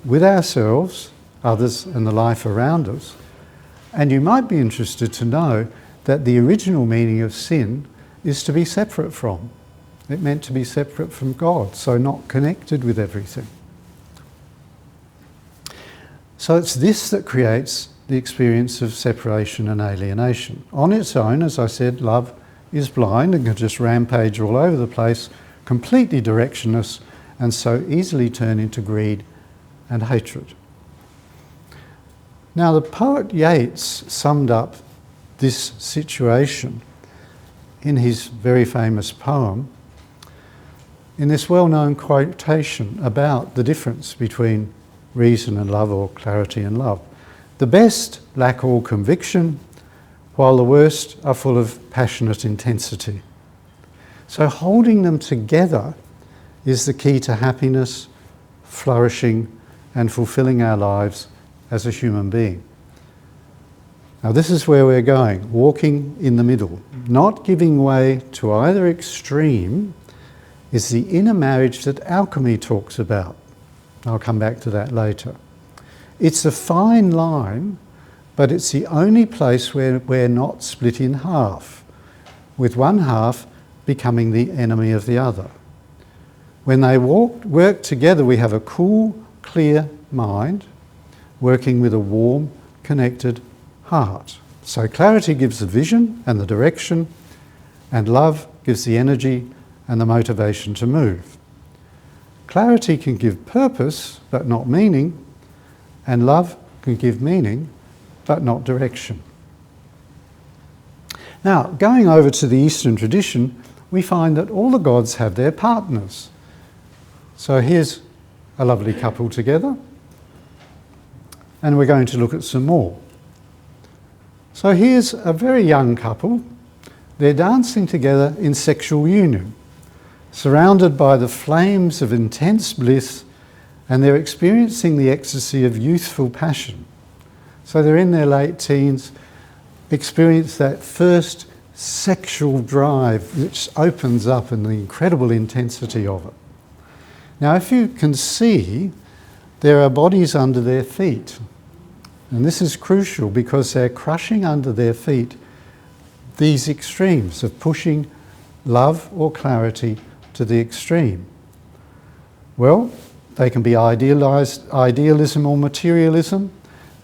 with ourselves, others, and the life around us. And you might be interested to know that the original meaning of sin is to be separate from. It meant to be separate from God, so not connected with everything. So it's this that creates the experience of separation and alienation. On its own, as I said, love is blind and can just rampage all over the place, completely directionless, and so easily turn into greed and hatred. Now, the poet Yeats summed up this situation in his very famous poem in this well-known quotation about the difference between reason and love, or clarity and love. The best lack all conviction, while the worst are full of passionate intensity. So holding them together is the key to happiness, flourishing, and fulfilling our lives as a human being. Now this is where we're going, walking in the middle. Not giving way to either extreme is the inner marriage that alchemy talks about. I'll come back to that later. It's a fine line, but it's the only place where we're not split in half, with one half becoming the enemy of the other. When they work together, we have a cool, clear mind, working with a warm, connected heart. So clarity gives the vision and the direction, and love gives the energy and the motivation to move. Clarity can give purpose, but not meaning, and love can give meaning, but not direction. Now, going over to the Eastern tradition, we find that all the gods have their partners. So here's a lovely couple together, and we're going to look at some more. So here's a very young couple. They're dancing together in sexual union, surrounded by the flames of intense bliss, and they're experiencing the ecstasy of youthful passion. So they're in their late teens, experience that first sexual drive which opens up in the incredible intensity of it. Now, if you can see, there are bodies under their feet. And this is crucial because they're crushing under their feet these extremes of pushing love or clarity to the extreme. Well, they can be idealism or materialism,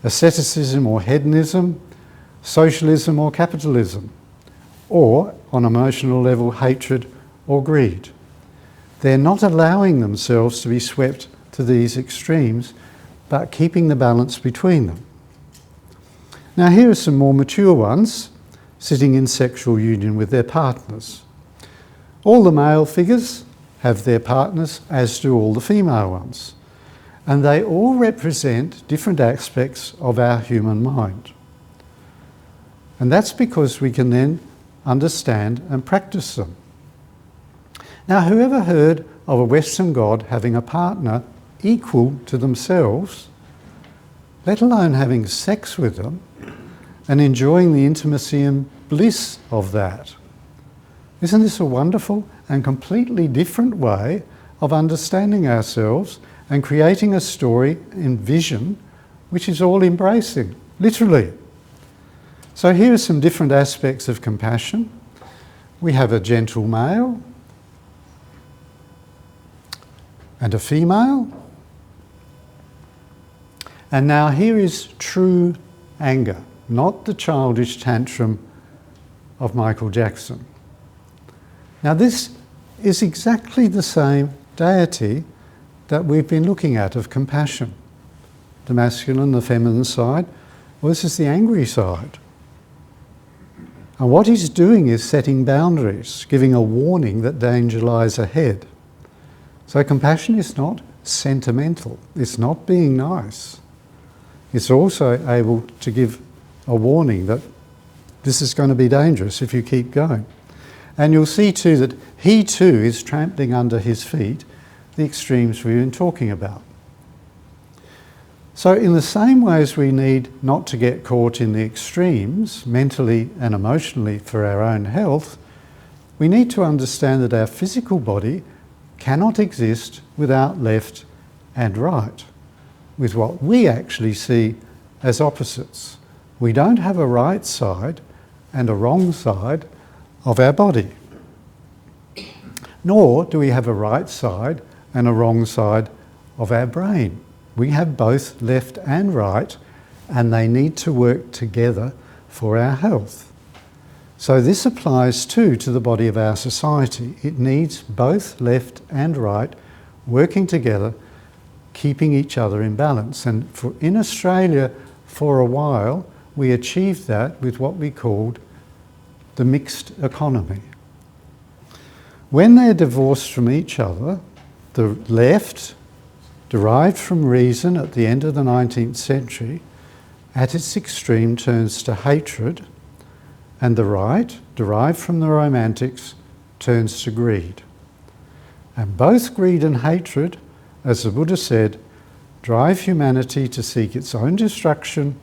asceticism or hedonism, socialism or capitalism, or, on an emotional level, hatred or greed. They're not allowing themselves to be swept to these extremes, but keeping the balance between them. Now, here are some more mature ones sitting in sexual union with their partners. All the male figures have their partners, as do all the female ones, and they all represent different aspects of our human mind. And that's because we can then understand and practice them. Now, whoever heard of a Western god having a partner equal to themselves, let alone having sex with them and enjoying the intimacy and bliss of that? Isn't this a wonderful and completely different way of understanding ourselves and creating a story and vision which is all embracing, literally? So here are some different aspects of compassion. We have a gentle male and a female. And now here is true anger, not the childish tantrum of Michael Jackson. Now this is exactly the same deity that we've been looking at of compassion. The masculine, the feminine side. Well, this is the angry side. And what he's doing is setting boundaries, giving a warning that danger lies ahead. So compassion is not sentimental, it's not being nice. It's also able to give a warning that this is going to be dangerous if you keep going. And you'll see too that he too is trampling under his feet the extremes we've been talking about. So in the same way as we need not to get caught in the extremes, mentally and emotionally for our own health, we need to understand that our physical body cannot exist without left and right, with what we actually see as opposites. We don't have a right side and a wrong side of our body, nor do we have a right side and a wrong side of our brain. We have both left and right, and they need to work together for our health. So this applies too to the body of our society. It needs both left and right working together, keeping each other in balance. And in Australia, for a while, we achieved that with what we called the mixed economy. When they're divorced from each other, the left, derived from reason at the end of the 19th century, at its extreme turns to hatred, and the right, derived from the Romantics, turns to greed. And both greed and hatred, as the Buddha said, drive humanity to seek its own destruction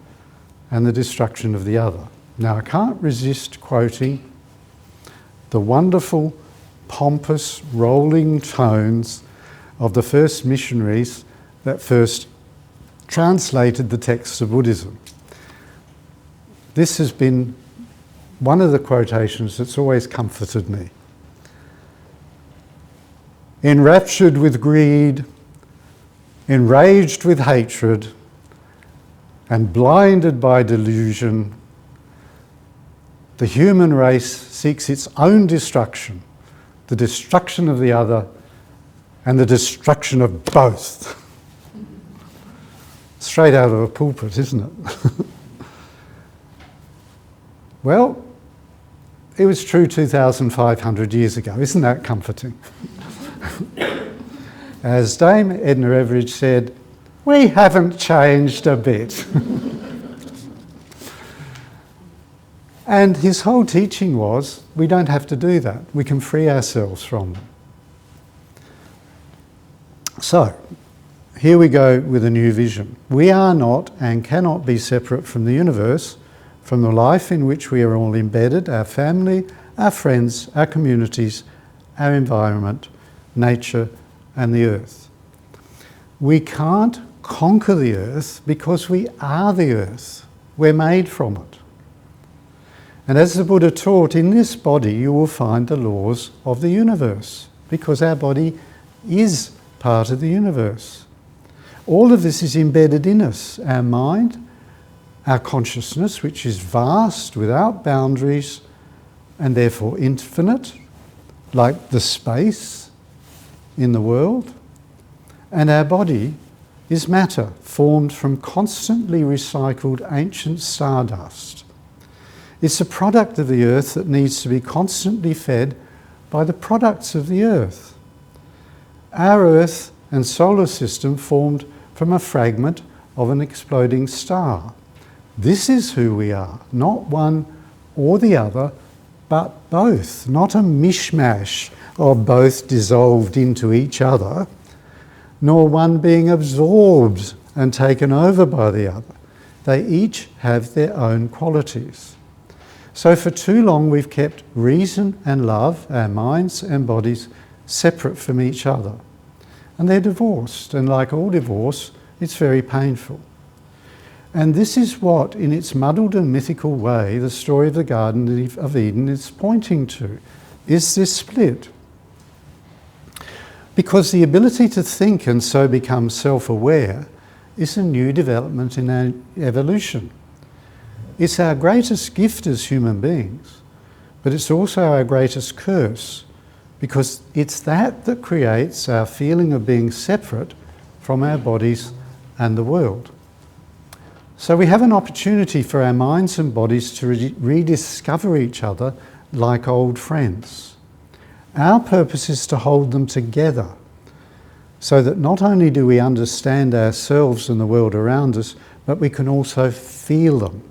and the destruction of the other. Now, I can't resist quoting the wonderful, pompous, rolling tones of the first missionaries that first translated the texts of Buddhism. This has been one of the quotations that's always comforted me. Enraptured with greed, enraged with hatred, and blinded by delusion, the human race seeks its own destruction, the destruction of the other, and the destruction of both. Straight out of a pulpit, isn't it? Well, it was true 2,500 years ago. Isn't that comforting? As Dame Edna Everage said, we haven't changed a bit. And his whole teaching was, we don't have to do that. We can free ourselves from them. So, here we go with a new vision. We are not and cannot be separate from the universe, from the life in which we are all embedded, our family, our friends, our communities, our environment, nature, and the earth. We can't conquer the earth because we are the earth. We're made from it. And as the Buddha taught, in this body you will find the laws of the universe, because our body is part of the universe. All of this is embedded in us, our mind, our consciousness, which is vast, without boundaries, and therefore infinite, like the space in the world. And our body is matter, formed from constantly recycled ancient stardust. It's a product of the earth that needs to be constantly fed by the products of the earth. Our earth and solar system formed from a fragment of an exploding star. This is who we are, not one or the other, but both, not a mishmash of both dissolved into each other, nor one being absorbed and taken over by the other. They each have their own qualities. So for too long we've kept reason and love, our minds and bodies, separate from each other. And they're divorced, and like all divorce, it's very painful. And this is what, in its muddled and mythical way, the story of the Garden of Eden is pointing to, is this split. Because the ability to think and so become self-aware is a new development in our evolution. It's our greatest gift as human beings, but it's also our greatest curse, because it's that creates our feeling of being separate from our bodies and the world. So we have an opportunity for our minds and bodies to rediscover each other like old friends. Our purpose is to hold them together so that not only do we understand ourselves and the world around us, but we can also feel them.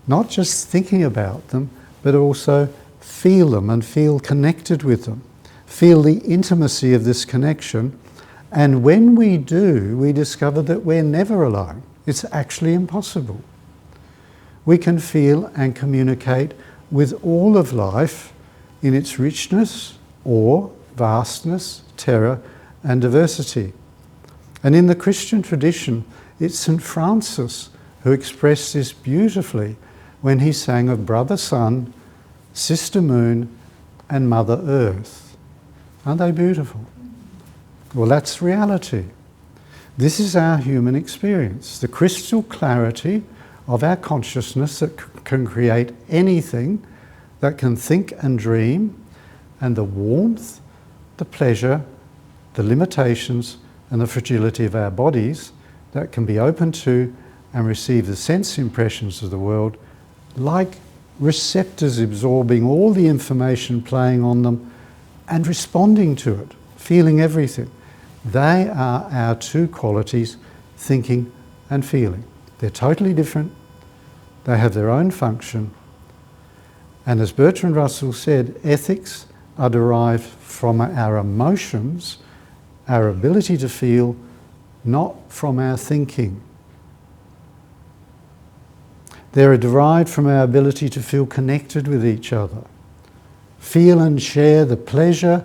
Not just thinking about them, but also feel them and feel connected with them. Feel the intimacy of this connection. And when we do, we discover that we're never alone. It's actually impossible. We can feel and communicate with all of life in its richness, awe, vastness, terror, and diversity. And in the Christian tradition, it's St. Francis who expressed this beautifully when he sang of Brother Sun, Sister Moon, and Mother Earth. Aren't they beautiful? Well, that's reality. This is our human experience, the crystal clarity of our consciousness that can create anything, that can think and dream, and the warmth, the pleasure, the limitations, and the fragility of our bodies that can be open to and receive the sense impressions of the world, like receptors absorbing all the information playing on them and responding to it, feeling everything. They are our two qualities, thinking and feeling. They're totally different. They have their own function. And as Bertrand Russell said, ethics are derived from our emotions, our ability to feel, not from our thinking. They're derived from our ability to feel connected with each other, feel and share the pleasure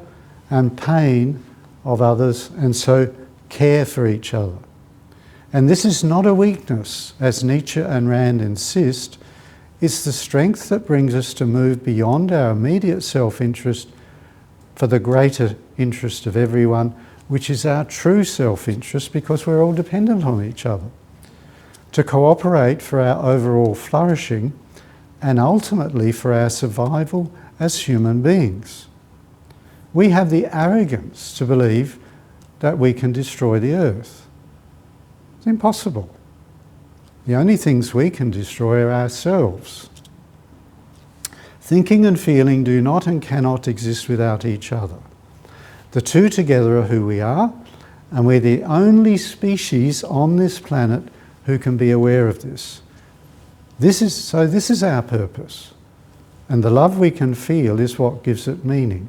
and pain of others, and so care for each other. And this is not a weakness, as Nietzsche and Rand insist. It's the strength that brings us to move beyond our immediate self-interest for the greater interest of everyone, which is our true self-interest, because we're all dependent on each other. To cooperate for our overall flourishing and ultimately for our survival as human beings. We have the arrogance to believe that we can destroy the earth. It's impossible. The only things we can destroy are ourselves. Thinking and feeling do not and cannot exist without each other. The two together are who we are, and we're the only species on this planet who can be aware of this. This is our purpose, and the love we can feel is what gives it meaning.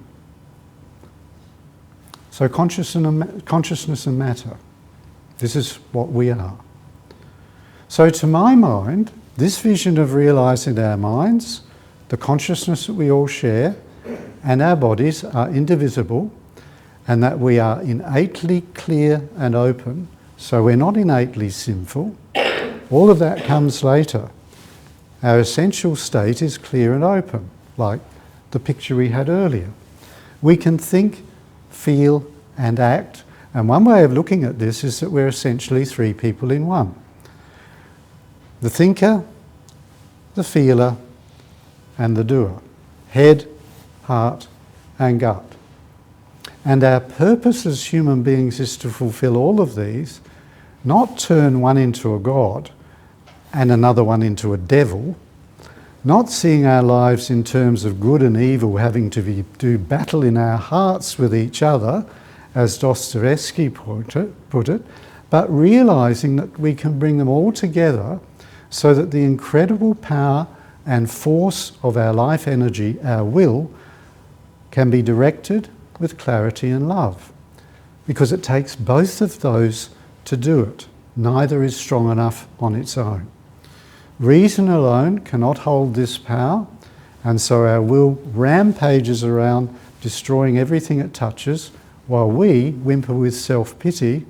So consciousness and matter, this is what we are. So to my mind, this vision of realising our minds, the consciousness that we all share, and our bodies are indivisible, and that we are innately clear and open, so we're not innately sinful. All of that comes later. Our essential state is clear and open, like the picture we had earlier. We can think, feel, and act, and one way of looking at this is that we're essentially three people in one. The thinker, the feeler, and the doer. Head, heart, and gut. And our purpose as human beings is to fulfill all of these, not turn one into a god and another one into a devil, not seeing our lives in terms of good and evil having to do battle in our hearts with each other, as Dostoevsky put it, but realising that we can bring them all together so that the incredible power and force of our life energy, our will, can be directed with clarity and love. Because it takes both of those to do it. Neither is strong enough on its own. Reason alone cannot hold this power, and so our will rampages around, destroying everything it touches, while we whimper with self-pity,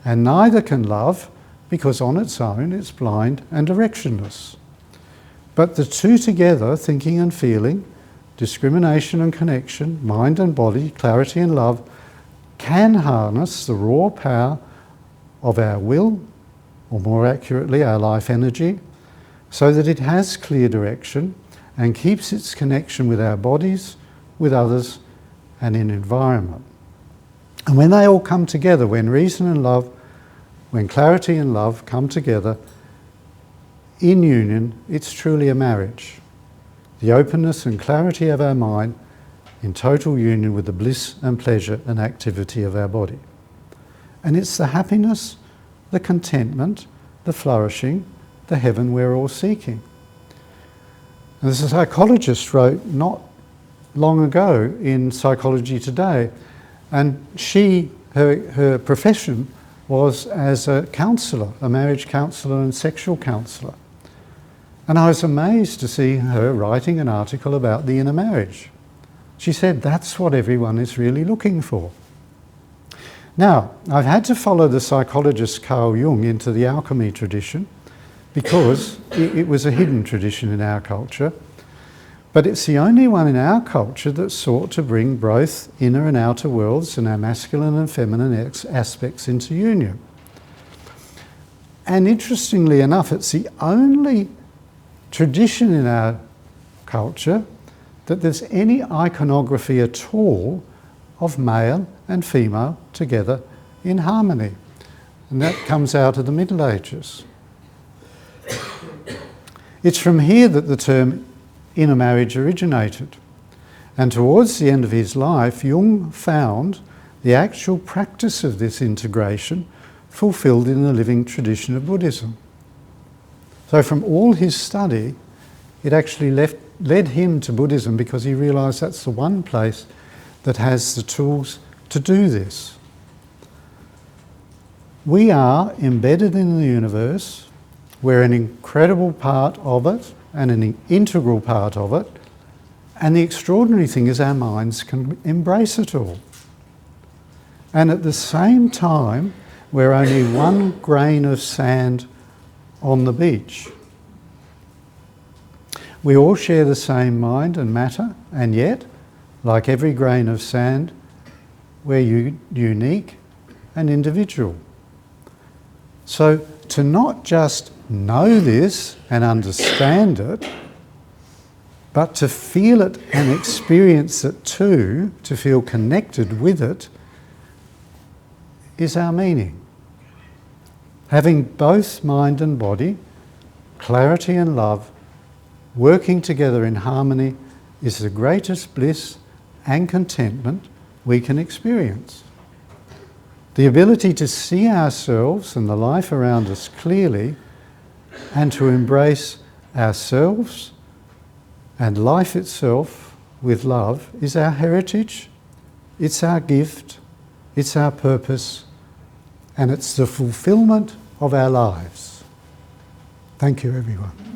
and neither can love, because on its own it's blind and directionless. But the two together, thinking and feeling, discrimination and connection, mind and body, clarity and love, can harness the raw power of our will, or more accurately, our life energy, so that it has clear direction and keeps its connection with our bodies, with others, and in environment. And when they all come together, when reason and love, when clarity and love come together, in union, it's truly a marriage. The openness and clarity of our mind in total union with the bliss and pleasure and activity of our body. And it's the happiness, the contentment, the flourishing, the heaven we're all seeking. And as a psychologist wrote not long ago in Psychology Today, and her profession was as a counsellor, a marriage counsellor and sexual counsellor. And I was amazed to see her writing an article about the inner marriage. She said that's what everyone is really looking for. Now, I've had to follow the psychologist Carl Jung into the alchemy tradition because it was a hidden tradition in our culture, but it's the only one in our culture that sought to bring both inner and outer worlds and our masculine and feminine aspects into union. And interestingly enough, it's the only tradition in our culture that there's any iconography at all of male and female together in harmony. And that comes out of the Middle Ages. It's from here that the term inner marriage originated. And towards the end of his life, Jung found the actual practice of this integration fulfilled in the living tradition of Buddhism. So from all his study, it actually led him to Buddhism because he realised that's the one place that has the tools to do this. We are embedded in the universe. We're an incredible part of it and an integral part of it. And the extraordinary thing is our minds can embrace it all. And at the same time, we're only one grain of sand on the beach. We all share the same mind and matter, and yet, like every grain of sand, we're unique and individual. So to not just know this and understand it, but to feel it and experience it too, to feel connected with it, is our meaning. Having both mind and body, clarity and love, working together in harmony is the greatest bliss and contentment we can experience. The ability to see ourselves and the life around us clearly and to embrace ourselves and life itself with love is our heritage, it's our gift, it's our purpose, and it's the fulfilment of our lives. Thank you, everyone.